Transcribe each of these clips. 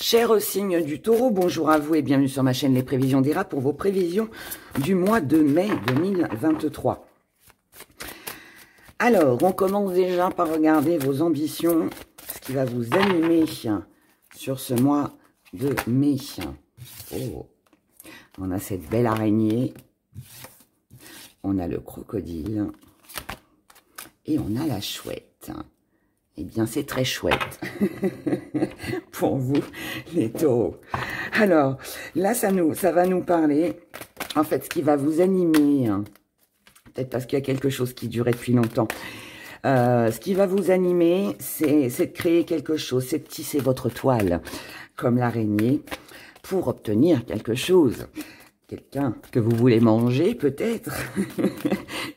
Cher signe du Taureau, bonjour à vous et bienvenue sur ma chaîne Les Prévisions d'Ira pour vos prévisions du mois de mai 2023. Alors, on commence déjà par regarder vos ambitions, ce qui va vous animer sur ce mois de mai. Oh, on a cette belle araignée, on a le crocodile et on a la chouette. Eh bien, c'est très chouette pour vous, les taureaux. Alors, là, ça va nous parler, en fait, ce qui va vous animer, peut-être parce qu'il y a quelque chose qui durait depuis longtemps. Ce qui va vous animer, c'est de créer quelque chose, c'est de tisser votre toile, comme l'araignée, pour obtenir quelque chose. Quelqu'un que vous voulez manger, peut-être.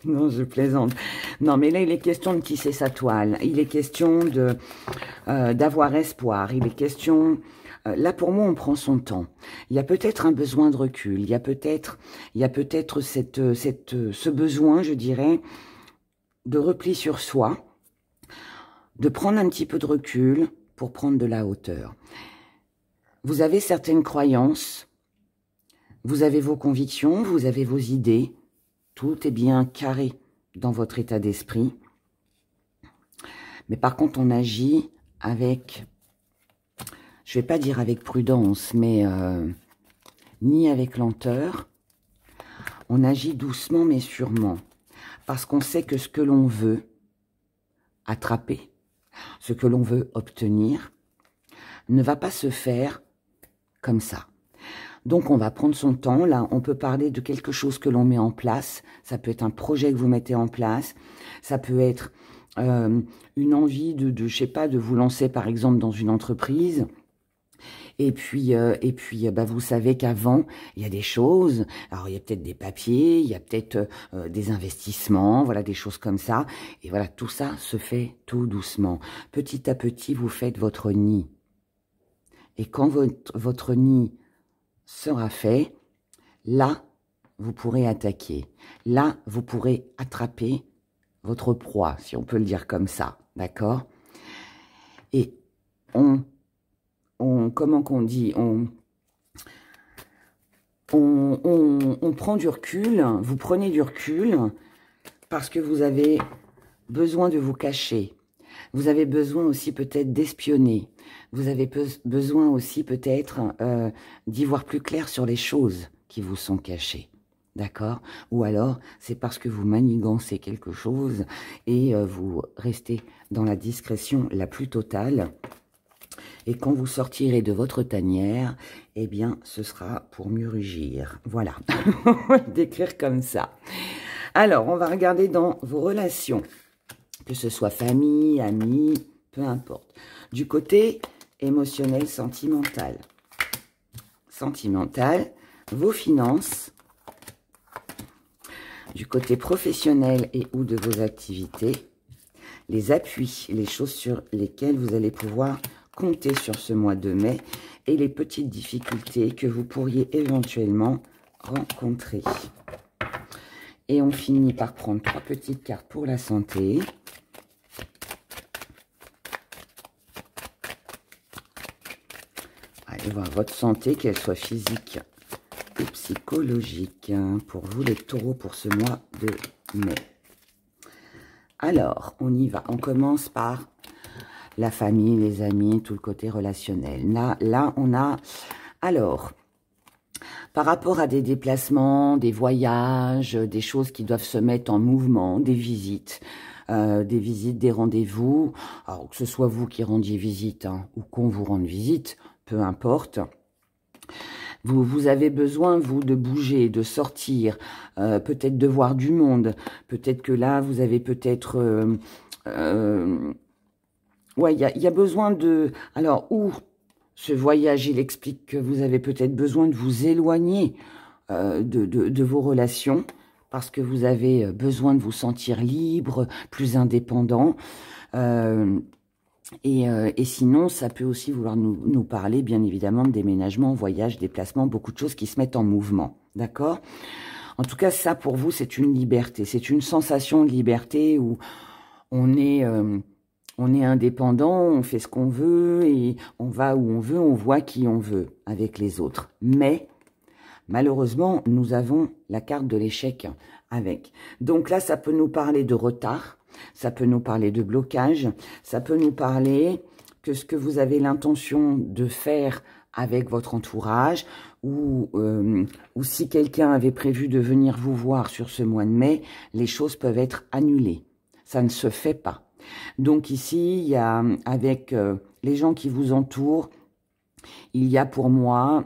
Non, je plaisante. Non, mais là, il est question de tisser sa toile. Il est question d'avoir espoir. Il est question... là, pour moi, on prend son temps. Il y a peut-être un besoin de recul. Il y a peut-être ce besoin, je dirais, de repli sur soi, de prendre un petit peu de recul pour prendre de la hauteur. Vous avez certaines croyances. Vous avez vos convictions, vous avez vos idées, tout est bien carré dans votre état d'esprit. Mais par contre, on agit avec, je ne vais pas dire avec prudence, mais ni avec lenteur. On agit doucement mais sûrement, parce qu'on sait que ce que l'on veut attraper, ce que l'on veut obtenir, ne va pas se faire comme ça. Donc, on va prendre son temps. Là, on peut parler de quelque chose que l'on met en place. Ça peut être un projet que vous mettez en place. Ça peut être une envie je sais pas, de vous lancer, par exemple, dans une entreprise. Et puis, vous savez qu'avant, il y a des choses. Alors, il y a peut-être des papiers, il y a peut-être des investissements, voilà, des choses comme ça. Et voilà, tout ça se fait tout doucement. Petit à petit, vous faites votre nid. Et quand votre nid sera fait, là, vous pourrez attaquer. Là, vous pourrez attraper votre proie, si on peut le dire comme ça, d'accord? Et comment qu'on dit, on prend du recul, vous prenez du recul, parce que vous avez besoin de vous cacher. Vous avez besoin aussi peut-être d'espionner. Vous avez besoin aussi peut-être d'y voir plus clair sur les choses qui vous sont cachées. D'accord? Ou alors, c'est parce que vous manigancez quelque chose et vous restez dans la discrétion la plus totale. Et quand vous sortirez de votre tanière, eh bien, ce sera pour mieux rugir. Voilà. On va le décrire comme ça. Alors, on va regarder dans vos relations. Que ce soit famille, amis, peu importe. Du côté émotionnel, sentimental. Sentimental, vos finances. Du côté professionnel et ou de vos activités. Les appuis, les choses sur lesquelles vous allez pouvoir compter sur ce mois de mai. Et les petites difficultés que vous pourriez éventuellement rencontrer. Et on finit par prendre 3 petites cartes pour la santé. Allez voir votre santé, qu'elle soit physique ou psychologique, pour vous les taureaux pour ce mois de mai. Alors, on y va. On commence par la famille, les amis, tout le côté relationnel. Là, on a... Alors, par rapport à des déplacements, des voyages, des choses qui doivent se mettre en mouvement, des visites, des rendez-vous, alors que ce soit vous qui rendiez visite ou qu'on vous rende visite, peu importe. Vous avez besoin, vous, de bouger, de sortir, peut-être de voir du monde. Peut-être que là, vous avez peut-être... ouais, il y a besoin de... Alors, où ce voyage, il explique que vous avez peut-être besoin de vous éloigner de vos relations, parce que vous avez besoin de vous sentir libre, plus indépendant. Et sinon, ça peut aussi vouloir nous parler, bien évidemment, de déménagement, voyage, déplacement, beaucoup de choses qui se mettent en mouvement. D'accord? En tout cas, ça, pour vous, c'est une liberté. C'est une sensation de liberté où on est On est indépendant, on fait ce qu'on veut et on va où on veut, on voit qui on veut avec les autres. Mais malheureusement, nous avons la carte de l'échec avec. Donc là, ça peut nous parler de retard, ça peut nous parler de blocage, ça peut nous parler que ce que vous avez l'intention de faire avec votre entourage ou si quelqu'un avait prévu de venir vous voir sur ce mois de mai, les choses peuvent être annulées. Ça ne se fait pas. Donc ici, il y a avec les gens qui vous entourent, il y a pour moi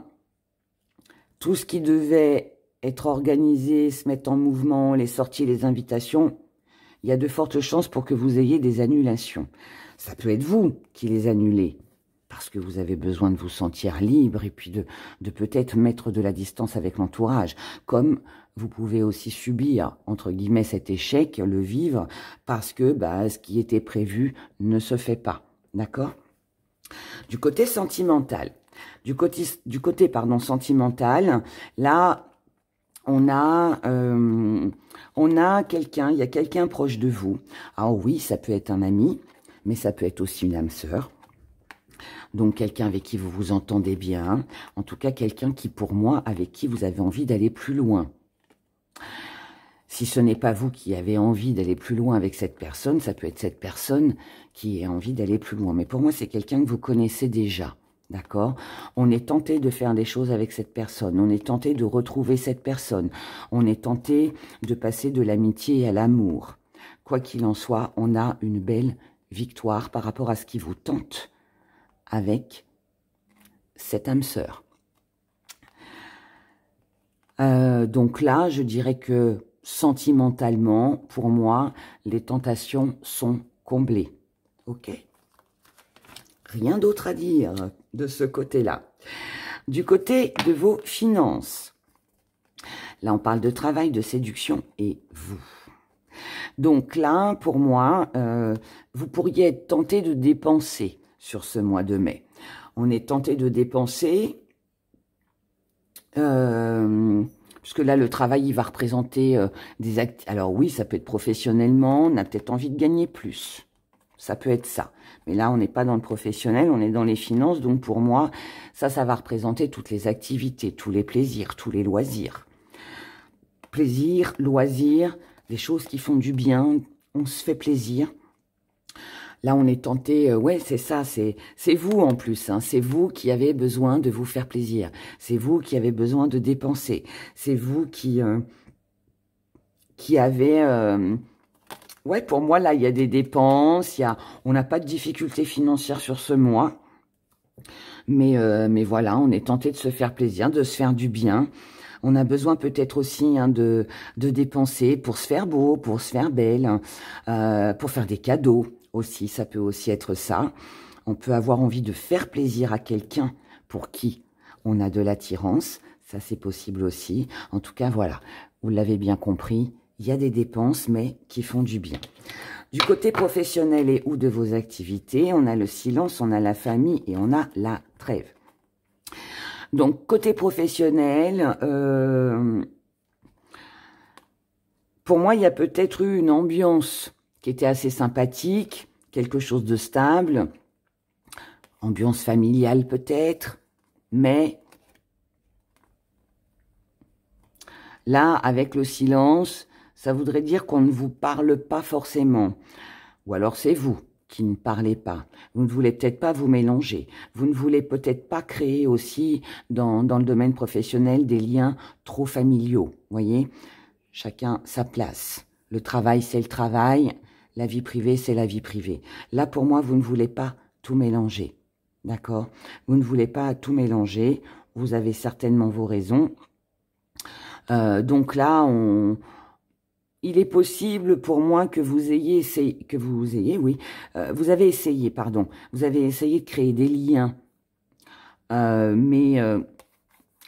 tout ce qui devait être organisé, se mettre en mouvement, les sorties, les invitations. Il y a de fortes chances pour que vous ayez des annulations. Ça peut être vous qui les annulez, parce que vous avez besoin de vous sentir libre et puis de peut-être mettre de la distance avec l'entourage. Comme vous pouvez aussi subir, entre guillemets, cet échec, le vivre, parce que ce qui était prévu ne se fait pas. D'accord? Du côté sentimental. Du côté sentimental, là, on a quelqu'un, il y a quelqu'un proche de vous. Alors oui, ça peut être un ami, mais ça peut être aussi une âme sœur. Donc, quelqu'un avec qui vous vous entendez bien. En tout cas, quelqu'un qui, pour moi, avec qui vous avez envie d'aller plus loin. Si ce n'est pas vous qui avez envie d'aller plus loin avec cette personne, ça peut être cette personne qui a envie d'aller plus loin. Mais pour moi, c'est quelqu'un que vous connaissez déjà. D'accord? On est tenté de faire des choses avec cette personne. On est tenté de retrouver cette personne. On est tenté de passer de l'amitié à l'amour. Quoi qu'il en soit, on a une belle victoire par rapport à ce qui vous tente avec cette âme sœur. Donc là, je dirais que sentimentalement, pour moi, les tentations sont comblées. Ok? Rien d'autre à dire de ce côté-là. Du côté de vos finances, là, on parle de travail, de séduction et vous. Donc là, pour moi, vous pourriez être tenté de dépenser sur ce mois de mai. On est tenté de dépenser, puisque là, le travail, il va représenter des actes. Alors oui, ça peut être professionnellement, on a peut-être envie de gagner plus. Ça peut être ça. Mais là, on n'est pas dans le professionnel, on est dans les finances. Donc pour moi, ça va représenter toutes les activités, tous les plaisirs, tous les loisirs. Plaisir, loisirs, des choses qui font du bien, on se fait plaisir. Là, on est tenté, ouais, c'est ça, c'est vous en plus, hein, c'est vous qui avez besoin de vous faire plaisir, c'est vous qui avez besoin de dépenser, c'est vous qui avez... ouais, pour moi, là, il y a des dépenses, on n'a pas de difficultés financières sur ce mois, mais voilà, on est tenté de se faire plaisir, de se faire du bien. On a besoin peut-être aussi de dépenser pour se faire beau, pour se faire belle, pour faire des cadeaux aussi. Ça peut aussi être ça. On peut avoir envie de faire plaisir à quelqu'un pour qui on a de l'attirance. Ça, c'est possible aussi. En tout cas, voilà, vous l'avez bien compris, il y a des dépenses, mais qui font du bien. Du côté professionnel et ou de vos activités, on a le silence, on a la famille et on a la trêve. Donc, côté professionnel, pour moi, il y a peut-être eu une ambiance qui était assez sympathique, quelque chose de stable, ambiance familiale peut-être, mais là, avec le silence, ça voudrait dire qu'on ne vous parle pas forcément. Ou alors c'est vous qui ne parlez pas. Vous ne voulez peut-être pas vous mélanger. Vous ne voulez peut-être pas créer aussi dans le domaine professionnel des liens trop familiaux. Voyez, chacun sa place. Le travail, c'est le travail. La vie privée, c'est la vie privée. Là, pour moi, vous ne voulez pas tout mélanger. D'accord? Vous ne voulez pas tout mélanger. Vous avez certainement vos raisons. Donc là, il est possible pour moi que vous ayez essayé, vous avez essayé de créer des liens, mais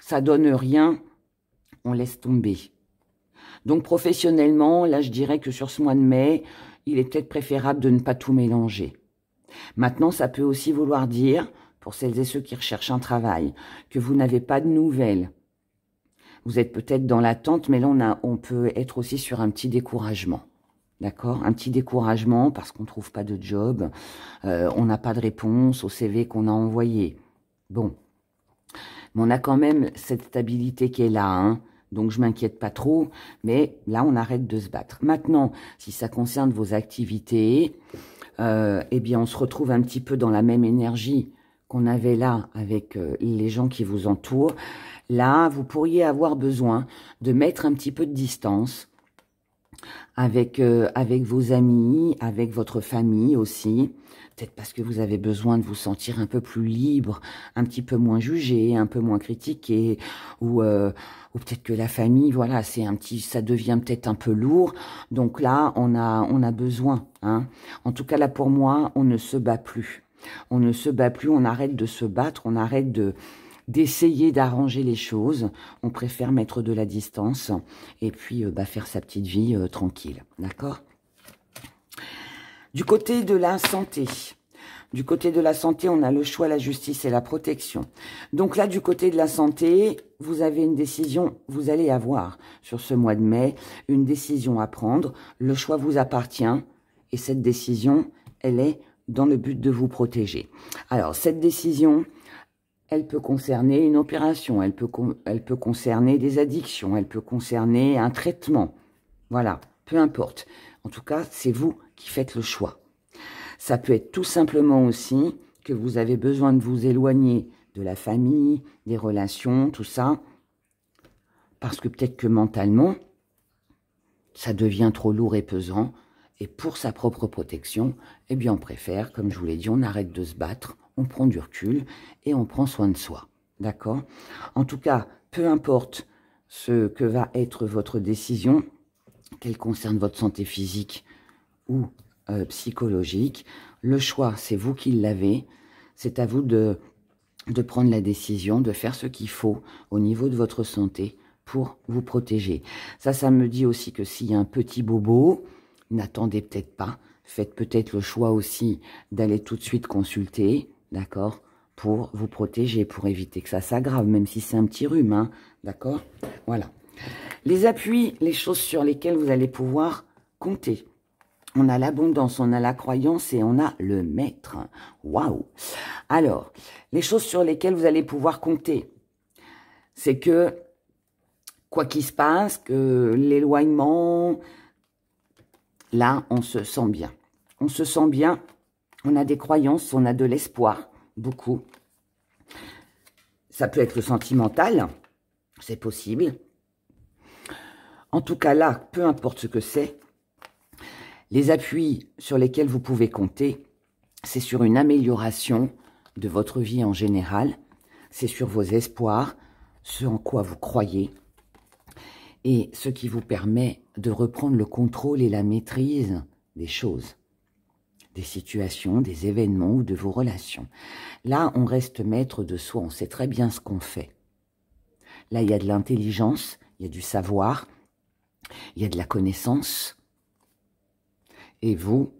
ça donne rien, on laisse tomber. Donc professionnellement, là je dirais que sur ce mois de mai, il est peut-être préférable de ne pas tout mélanger. Maintenant, ça peut aussi vouloir dire, pour celles et ceux qui recherchent un travail, que vous n'avez pas de nouvelles. Vous êtes peut-être dans l'attente, mais là, on peut être aussi sur un petit découragement. D'accord? Un petit découragement parce qu'on ne trouve pas de job, on n'a pas de réponse au CV qu'on a envoyé. Bon, mais on a quand même cette stabilité qui est là, hein. Donc je m'inquiète pas trop, mais là on arrête de se battre. Maintenant, si ça concerne vos activités, eh bien on se retrouve un petit peu dans la même énergie qu'on avait là avec les gens qui vous entourent. Là, vous pourriez avoir besoin de mettre un petit peu de distance avec vos amis, avec votre famille aussi. Peut-être parce que vous avez besoin de vous sentir un peu plus libre, un petit peu moins jugé, un peu moins critiqué, ou peut-être que la famille, voilà, ça devient peut-être un peu lourd. Donc là, on a besoin, hein. En tout cas, là, pour moi, on ne se bat plus. On ne se bat plus, on arrête de se battre, on arrête d'essayer d'arranger les choses. On préfère mettre de la distance et puis faire sa petite vie tranquille. D'accord ? Du côté de la santé. Du côté de la santé, on a le choix, la justice et la protection. Donc là, du côté de la santé, vous avez une décision, vous allez avoir sur ce mois de mai, une décision à prendre. Le choix vous appartient et cette décision, elle est dans le but de vous protéger. Alors, cette décision, elle peut concerner une opération, elle peut concerner des addictions, elle peut concerner un traitement. Voilà, peu importe. En tout cas, c'est vous qui faites le choix. Ça peut être tout simplement aussi que vous avez besoin de vous éloigner de la famille, des relations, tout ça, parce que peut-être que mentalement, ça devient trop lourd et pesant. Et pour sa propre protection, eh bien on préfère, comme je vous l'ai dit, on arrête de se battre, on prend du recul et on prend soin de soi. D'accord? En tout cas, peu importe ce que va être votre décision, qu'elle concerne votre santé physique ou psychologique, le choix, c'est vous qui l'avez. C'est à vous de prendre la décision, de faire ce qu'il faut au niveau de votre santé pour vous protéger. Ça me dit aussi que s'il y a un petit bobo, n'attendez peut-être pas. Faites peut-être le choix aussi d'aller tout de suite consulter, d'accord, pour vous protéger, pour éviter que ça s'aggrave, même si c'est un petit rhume, hein, d'accord? Voilà. Les appuis, les choses sur lesquelles vous allez pouvoir compter. On a l'abondance, on a la croyance et on a le maître. Waouh! Alors, les choses sur lesquelles vous allez pouvoir compter, c'est que, quoi qu'il se passe, que l'éloignement, là, on se sent bien. On se sent bien, on a des croyances, on a de l'espoir, beaucoup. Ça peut être le sentimental, c'est possible. En tout cas, là, peu importe ce que c'est, les appuis sur lesquels vous pouvez compter, c'est sur une amélioration de votre vie en général, c'est sur vos espoirs, ce en quoi vous croyez, et ce qui vous permet de reprendre le contrôle et la maîtrise des choses, des situations, des événements ou de vos relations. Là, on reste maître de soi, on sait très bien ce qu'on fait. Là, il y a de l'intelligence, il y a du savoir, il y a de la connaissance. Et vous,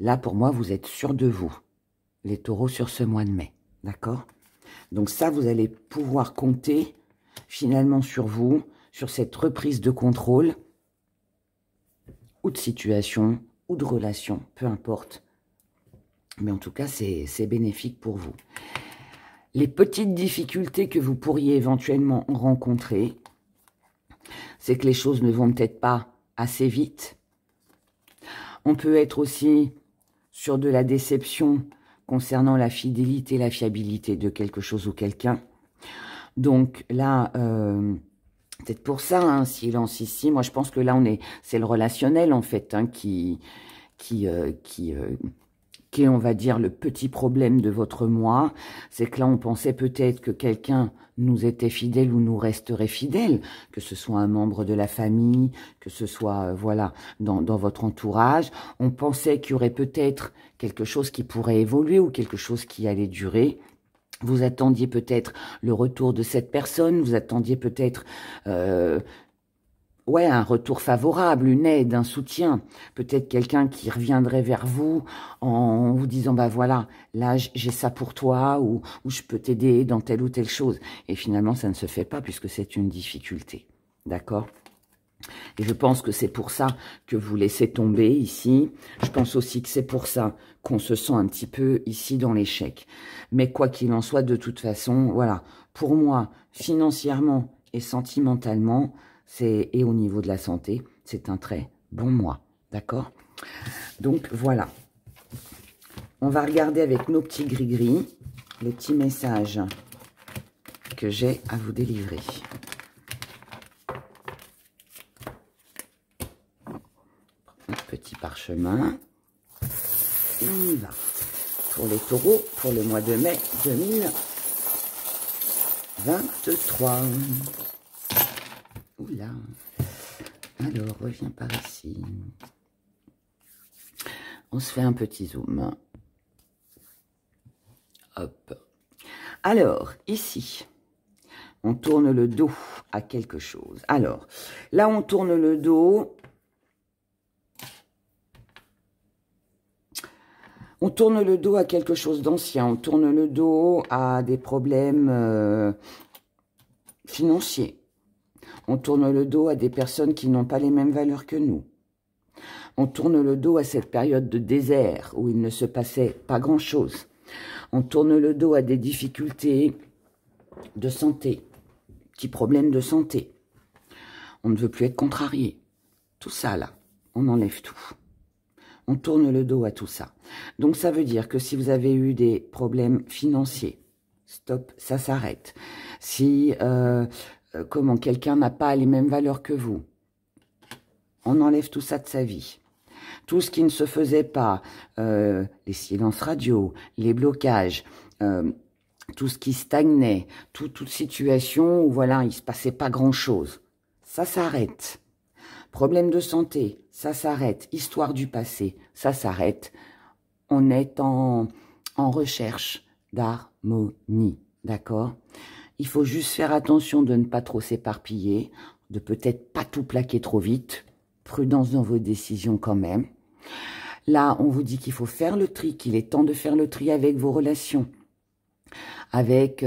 là, pour moi, vous êtes sûr de vous, les taureaux, sur ce mois de mai. D'accord? Donc ça, vous allez pouvoir compter finalement sur vous, sur cette reprise de contrôle, ou de situation, ou de relation, peu importe. Mais en tout cas, c'est bénéfique pour vous. Les petites difficultés que vous pourriez éventuellement rencontrer, c'est que les choses ne vont peut-être pas assez vite. On peut être aussi sur de la déception concernant la fidélité, la fiabilité de quelque chose ou quelqu'un. Donc là, peut-être pour ça, hein, silence ici. Moi, je pense que là, c'est le relationnel, en fait, hein, qui est, on va dire, le petit problème de votre moi. C'est que là, on pensait peut-être que quelqu'un nous était fidèle ou nous resterait fidèle, que ce soit un membre de la famille, que ce soit, voilà, dans votre entourage. On pensait qu'il y aurait peut-être quelque chose qui pourrait évoluer ou quelque chose qui allait durer. Vous attendiez peut-être le retour de cette personne, vous attendiez peut-être un retour favorable, une aide, un soutien. Peut-être quelqu'un qui reviendrait vers vous en vous disant, bah voilà, là j'ai ça pour toi, ou je peux t'aider dans telle ou telle chose. Et finalement, ça ne se fait pas puisque c'est une difficulté. D'accord ? Et je pense que c'est pour ça que vous laissez tomber ici. Je pense aussi que c'est pour ça qu'on se sent un petit peu ici dans l'échec. Mais quoi qu'il en soit, de toute façon, voilà. Pour moi, financièrement et sentimentalement, et au niveau de la santé, c'est un très bon mois. D'accord? Donc, voilà. On va regarder avec nos petits gris-gris les petits messages que j'ai à vous délivrer. Petit parchemin. Et on y va. Pour les taureaux, pour le mois de mai 2023. Oula. Alors, reviens par ici. On se fait un petit zoom. Hop. Alors, ici, on tourne le dos à quelque chose. Alors, là, on tourne le dos. On tourne le dos à quelque chose d'ancien. On tourne le dos à des problèmes financiers. On tourne le dos à des personnes qui n'ont pas les mêmes valeurs que nous. On tourne le dos à cette période de désert où il ne se passait pas grand-chose. On tourne le dos à des difficultés de santé, petits problèmes de santé. On ne veut plus être contrarié. Tout ça, là, on enlève tout. On tourne le dos à tout ça. Donc, ça veut dire que si vous avez eu des problèmes financiers, stop, ça s'arrête. Si, quelqu'un n'a pas les mêmes valeurs que vous, on enlève tout ça de sa vie. Tout ce qui ne se faisait pas, les silences radio, les blocages, tout ce qui stagnait, toute situation où, voilà, il ne se passait pas grand-chose, ça s'arrête. Problème de santé, ça s'arrête. Histoire du passé, ça s'arrête. On est en recherche d'harmonie, d'accord? Il faut juste faire attention de ne pas trop s'éparpiller, de peut-être pas tout plaquer trop vite. Prudence dans vos décisions quand même. Là, on vous dit qu'il faut faire le tri, qu'il est temps de faire le tri avec vos relations, avec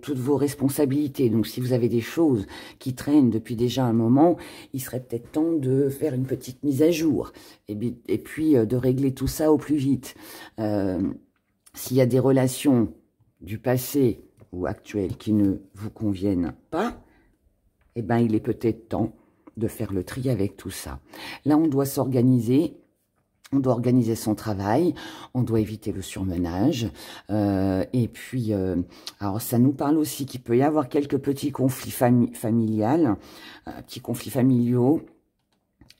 toutes vos responsabilités. Donc, si vous avez des choses qui traînent depuis déjà un moment, il serait peut-être temps de faire une petite mise à jour et puis de régler tout ça au plus vite. S'il y a des relations du passé ou actuelles qui ne vous conviennent pas, eh ben, il est peut-être temps de faire le tri avec tout ça. Là, on doit s'organiser. On doit organiser son travail, on doit éviter le surmenage. Et puis, alors ça nous parle aussi qu'il peut y avoir quelques petits conflits familiaux, petits conflits familiaux,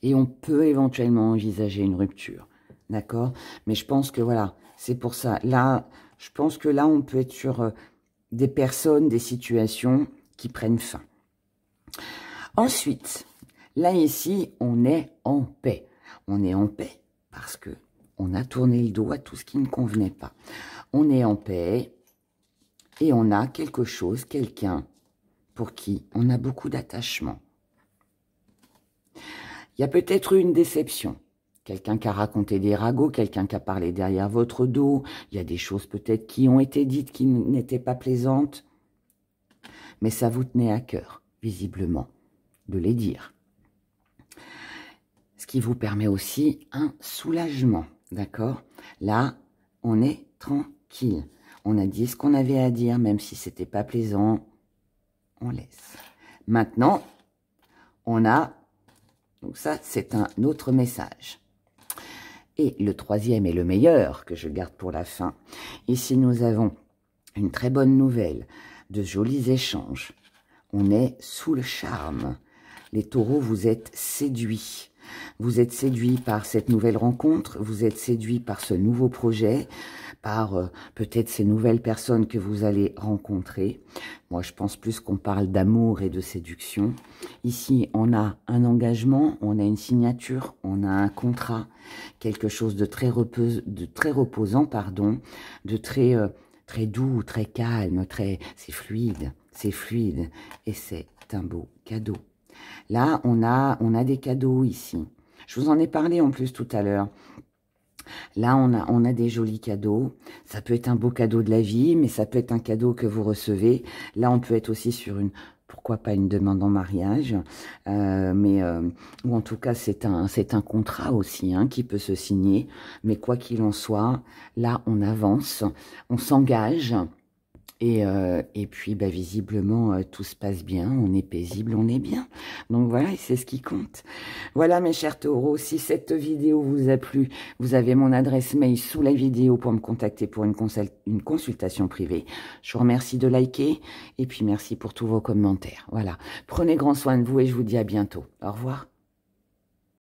et on peut éventuellement envisager une rupture, d'accord? Mais je pense que voilà, c'est pour ça. Là, je pense que là, on peut être sur des personnes, des situations qui prennent fin. Ensuite, là ici, on est en paix. On est en paix. Parce que on a tourné le dos à tout ce qui ne convenait pas. On est en paix et on a quelque chose, quelqu'un pour qui on a beaucoup d'attachement. Il y a peut-être eu une déception. Quelqu'un qui a raconté des ragots, quelqu'un qui a parlé derrière votre dos. Il y a des choses peut-être qui ont été dites qui n'étaient pas plaisantes. Mais ça vous tenait à cœur, visiblement, de les dire. Ce qui vous permet aussi un soulagement, d'accord? Là, on est tranquille. On a dit ce qu'on avait à dire, même si c'était pas plaisant, on laisse. Maintenant, on a, donc ça, c'est un autre message. Et le troisième et le meilleur, que je garde pour la fin. Ici, nous avons une très bonne nouvelle, de jolis échanges. On est sous le charme. Les taureaux, vous êtes séduits. Vous êtes séduit par cette nouvelle rencontre, vous êtes séduit par ce nouveau projet, par peut-être ces nouvelles personnes que vous allez rencontrer. Moi, je pense plus qu'on parle d'amour et de séduction. Ici, on a un engagement, on a une signature, on a un contrat, quelque chose de très reposant, pardon, de très doux, très calme, c'est fluide, et c'est un beau cadeau. Là, on a des cadeaux ici. Je vous en ai parlé en plus tout à l'heure. Là, on a des jolis cadeaux. Ça peut être un beau cadeau de la vie, mais ça peut être un cadeau que vous recevez. Là, on peut être aussi sur une pourquoi pas une demande en mariage, ou en tout cas c'est un contrat aussi hein, qui peut se signer, mais quoi qu'il en soit, là on avance, on s'engage, et puis bah, visiblement tout se passe bien, on est paisible, on est bien, donc voilà, c'est ce qui compte. Voilà mes chers taureaux, si cette vidéo vous a plu, vous avez mon adresse mail sous la vidéo pour me contacter pour une consultation privée. Je vous remercie de liker et puis merci pour tous vos commentaires. Voilà, prenez grand soin de vous et je vous dis à bientôt. Au revoir.